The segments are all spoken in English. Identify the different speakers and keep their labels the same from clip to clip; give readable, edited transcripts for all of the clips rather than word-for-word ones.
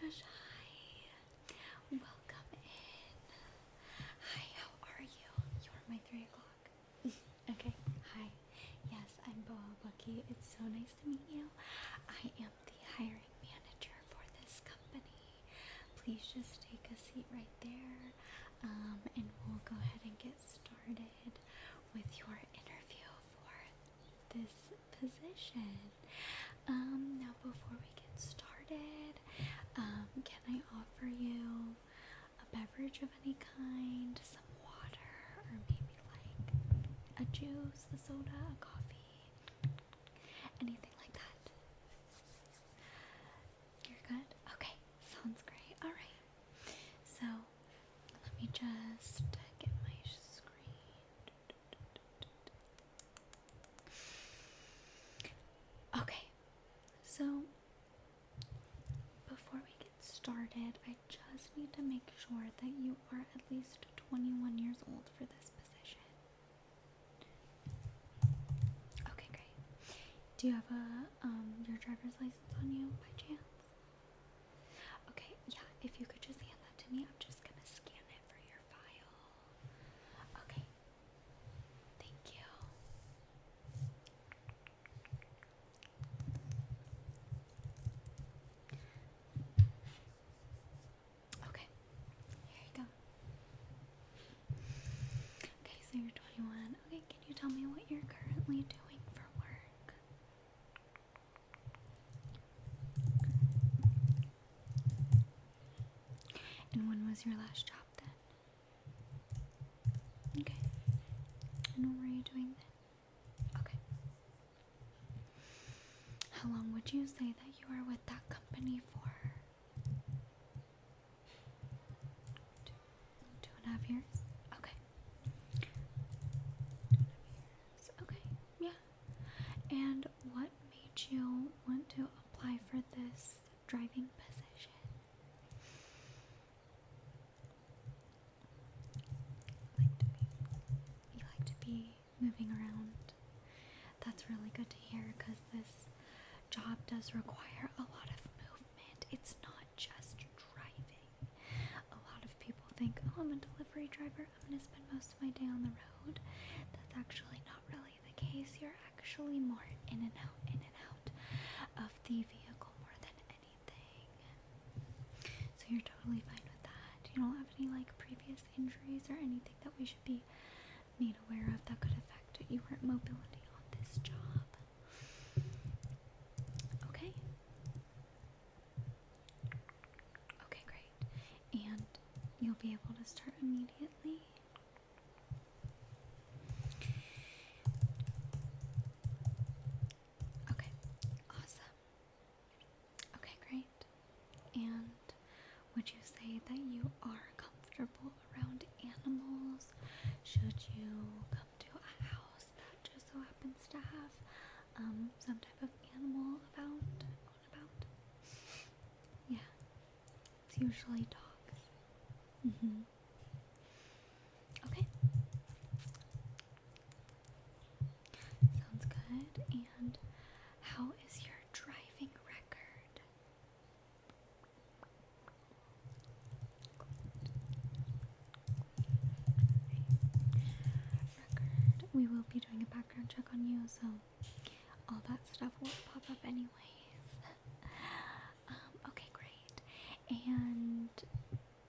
Speaker 1: gosh, hi. Welcome in. Hi, how are you? You're my 3 o'clock. Okay, hi. Yes, I'm Bohobookie. It's so nice to meet you. I am the hiring manager for this company. Please just take a seat right there, and we'll go ahead and get started with your interview for this position. Now before we get started, can I offer you a beverage of any kind, some water, or maybe like a juice, a soda, a coffee, anything like that? You're good? Okay, sounds great. Alright, so let me just get my screen. Okay, so before we get started, I just need to make sure that you are at least 21 years old for this position. Okay, great. Do you have your driver's license on you by chance? Okay, yeah, if you could just hand that to me, I'm just gonna scan it for your file. Okay, thank you. Okay, here you go. Okay, so you're 21. Okay, can you tell me what you're currently doing for work? And when was your last job then? Okay. And what were you doing then? Okay. How long would you say that you were with that company for? 2.5 years? Okay. 2.5 years. Okay, yeah. And what made you want to apply for this driving position? You like to be moving around. That's really good to hear because this job does require a lot of movement. It's not just driving. A lot of people think, oh, I'm a delivery driver, I'm going to spend most of my day on the road. That's actually not really the case. You're actually more in and out of the vehicle more than anything. So you're totally fine with that. You don't have any like previous injuries or anything that we should be made aware of that could affect your mobility on this job. Okay. Okay, great. And you'll be able to start immediately. Okay, awesome. Okay, great. And would you say that you are comfortable around animals? Should you come to a house that just so happens to have some type of animal about? Yeah, it's usually dogs. Okay. Sounds good. And how is your driving record? We will be doing a background check on you, so all that stuff will pop up anyways. Okay, great. And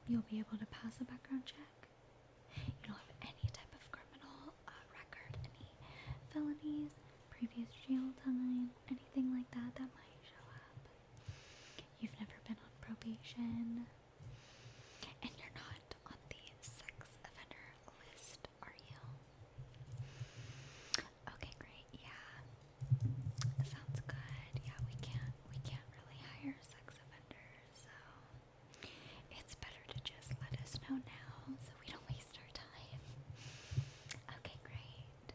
Speaker 1: you'll be able to pass a background check? You don't have any type of criminal record, any felonies, previous jail time, anything like that that might show up? You've never been on probation? And you're not on the sex offender list, are you? Okay, great. Yeah. Sounds good. Yeah, we can't really hire sex offenders, so it's better to just let us know now so we don't waste our time. Okay, great.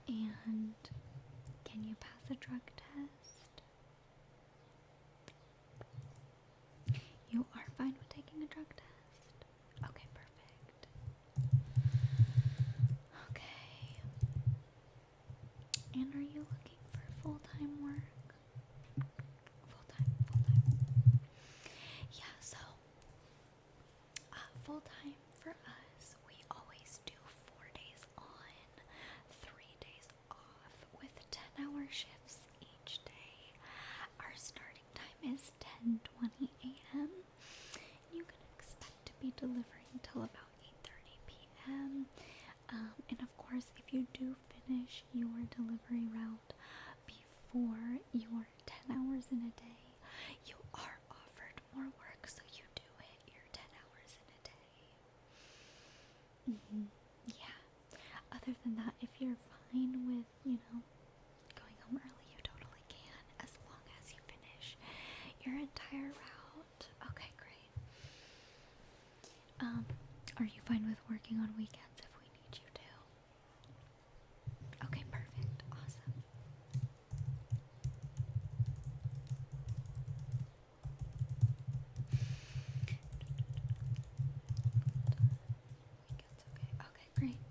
Speaker 1: And can you pass a drug test? You are fine with taking a drug test? Okay, perfect. Okay. And are you looking for full-time work? full time for us, we always do 4 days on, 3 days off with 10-hour shifts each day. Our starting time is 10:20 a.m. You can expect to be delivering till about 8:30 p.m. And of course, if you do finish your delivery route before your 10 hours in a day, you are offered more work, so you do hit your 10 hours in a day. Yeah. Other than that, if you're fine with, going home early, you totally can, as long as you finish your entire route. Okay, great. Are you fine with working on weekends if we need you to? Okay, perfect. Awesome. Weekends, okay. Okay, great.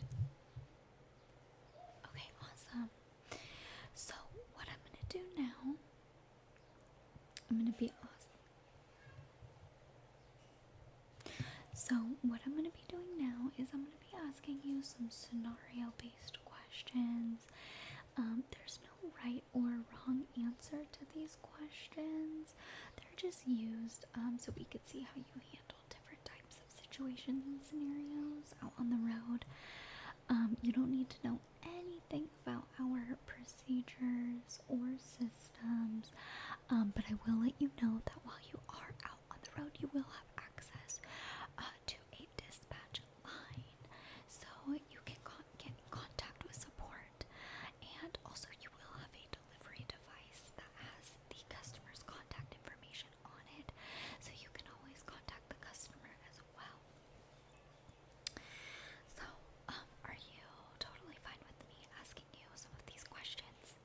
Speaker 1: Okay, awesome. So, what I'm gonna do now, I'm gonna be awesome. So what I'm going to be doing now is I'm going to be asking you some scenario-based questions. There's no right or wrong answer to these questions. They're just used so we could see how you handle different types of situations and scenarios out on the road. You don't need to know anything about our procedures or systems, but I will let you know that while you are out on the road, you will have access to a dispatch line, so you can get in contact with support, and also you will have a delivery device that has the customer's contact information on it, so you can always contact the customer as well. So, are you totally fine with me asking you some of these questions?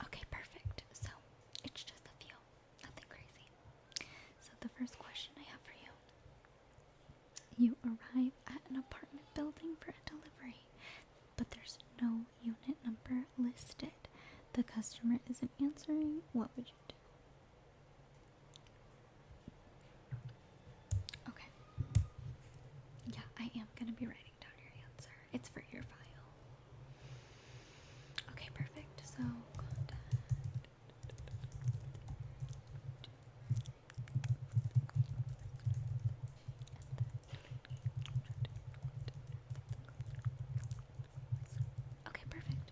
Speaker 1: Okay, perfect. So, it's just a few, nothing crazy. So the first question I have for you. You arrive at an apartment building for a delivery, but there's no unit number listed. The customer isn't answering. What would you do? Okay. Yeah, I am going to be writing down your answer. It's for your file. Okay, perfect. So, contact. Okay, perfect.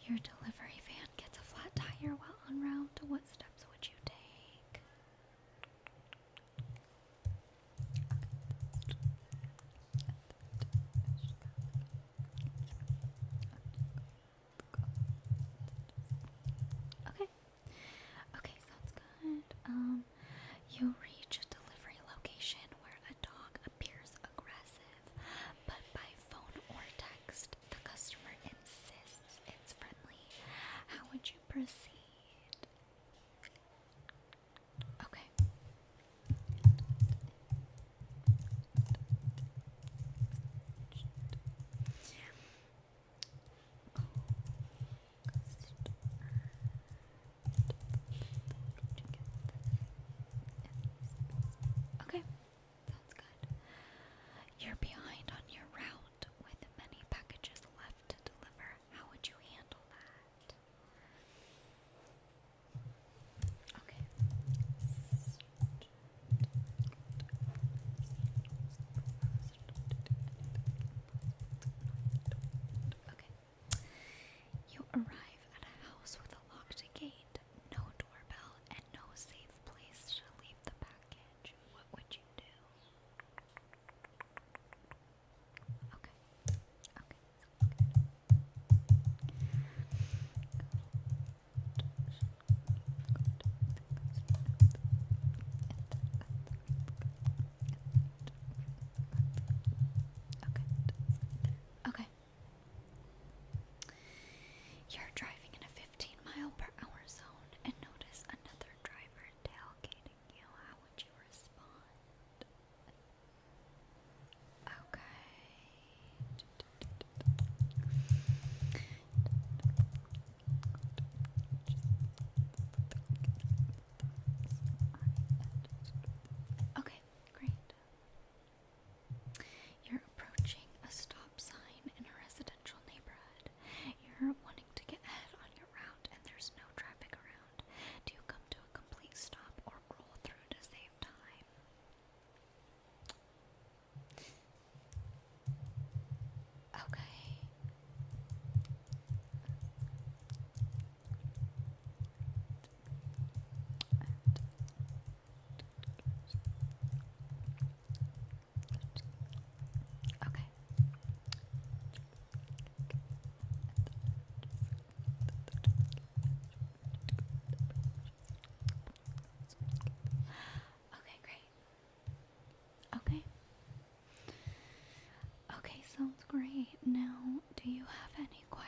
Speaker 1: Your delivery van gets a flat tire while en route. What steps would you take? Okay. Okay, sounds good. You reach a delivery location where a dog appears aggressive, but by phone or text, the customer insists it's friendly. How would you proceed? Okay. Okay, sounds good. You're behind on your route with many packages left to deliver. How would you handle that? Okay. Okay. You arrive at a house with a locked gate, no doorbell, and no safe place to leave the package. What would you do? Okay. Okay. Okay. You're driving in a 15-mile-per-hour zone and notice another driver tailgating you. How would you respond? Okay. Okay,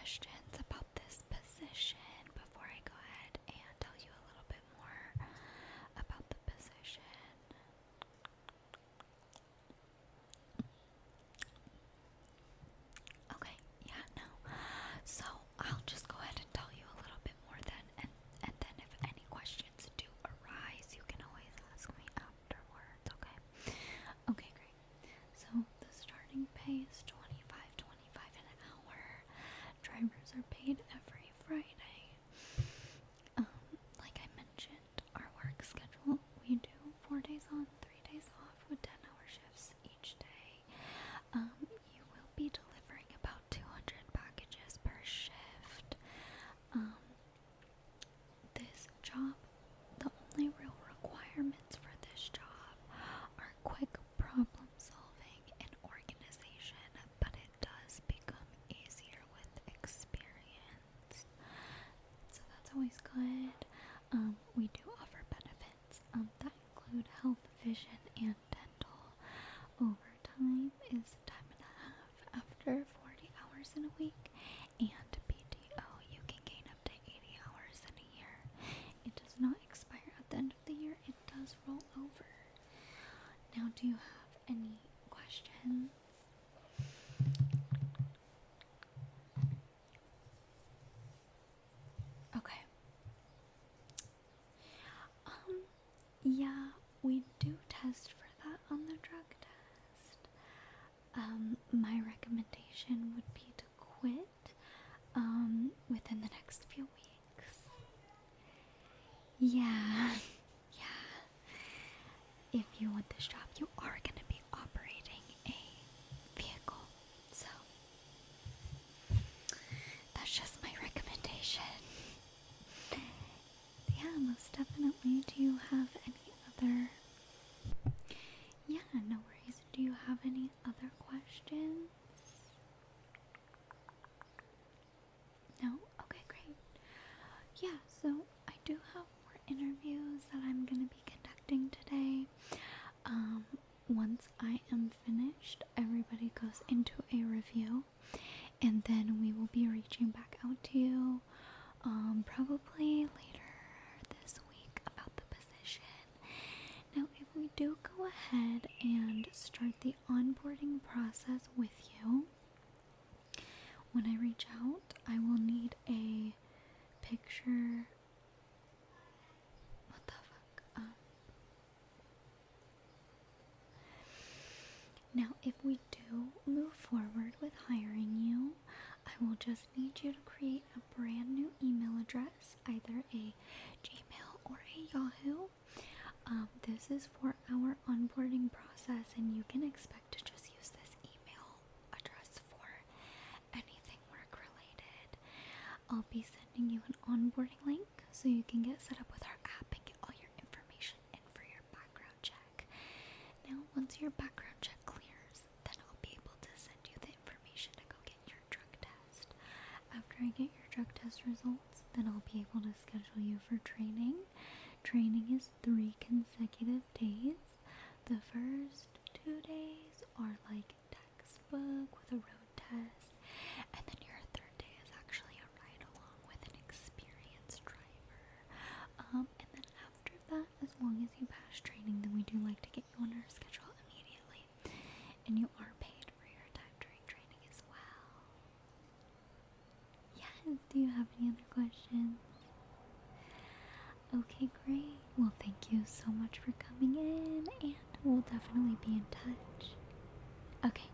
Speaker 1: questions about this position before I go ahead and tell you a little bit more about the position? Okay, yeah, no. So I'll just go ahead and tell you a little bit more then, and then if any questions do arise, you can always ask me afterwards, okay? Okay, great. So the starting pay is $25.25 an hour. Drivers are paid every Friday. Like I mentioned, our work schedule, we do 4 days on, 3 days off with 10-hour shifts each day. You will be delivering about 200 packages per shift. This job, the only real requirements for this job are quick problem solving and organization, but it does become easier with experience. So that's always good. We do offer benefits that include health, vision, and dental. Overtime is time and a half after 40 hours in a week, and PTO, you can gain up to 80 hours in a year. It does not expire at the end of the year, it does roll over. Now, do you have any questions? Okay. Yeah, we do test for that on the drug test. My recommendation would be to quit, within the next few weeks. Yeah, yeah. If you want this job, you are going to be operating a vehicle. So, that's just my recommendation. Yeah, most definitely. Do you have any other... Yeah, no worries. Do you have any other questions? No? Okay, great. Yeah, so I do have more interviews that I'm going to be conducting today. Once I am finished, everybody goes into a review, and then we will be reaching back out to you, probably later this week about the position. Now, if we do go ahead and start the onboarding process with you, when I reach out, I will need a picture. What the fuck? Now, if we do move forward with hiring you, I will just need you to create a brand new email address, either a Gmail or a Yahoo. This is for our onboarding process, and you can expect to just use this email address for anything work related. I'll be sending you an onboarding link so you can get set up with our app and get all your information in for your background check. Now, once your background check clears, then I'll be able to send you the information to go get your drug test. After I get your drug test results, then I'll be able to schedule you for training. Training is 3 consecutive days. The first 2 days are like textbook with a road test, and then your third day is actually a ride along with an experienced driver. And then after that, as long as you pass training, then we do like to get you on our schedule immediately, and you are paid for your time during training as well. Yes, do you have any other questions? Okay, great. Well, thank you so much for coming in, and we'll definitely be in touch. Okay,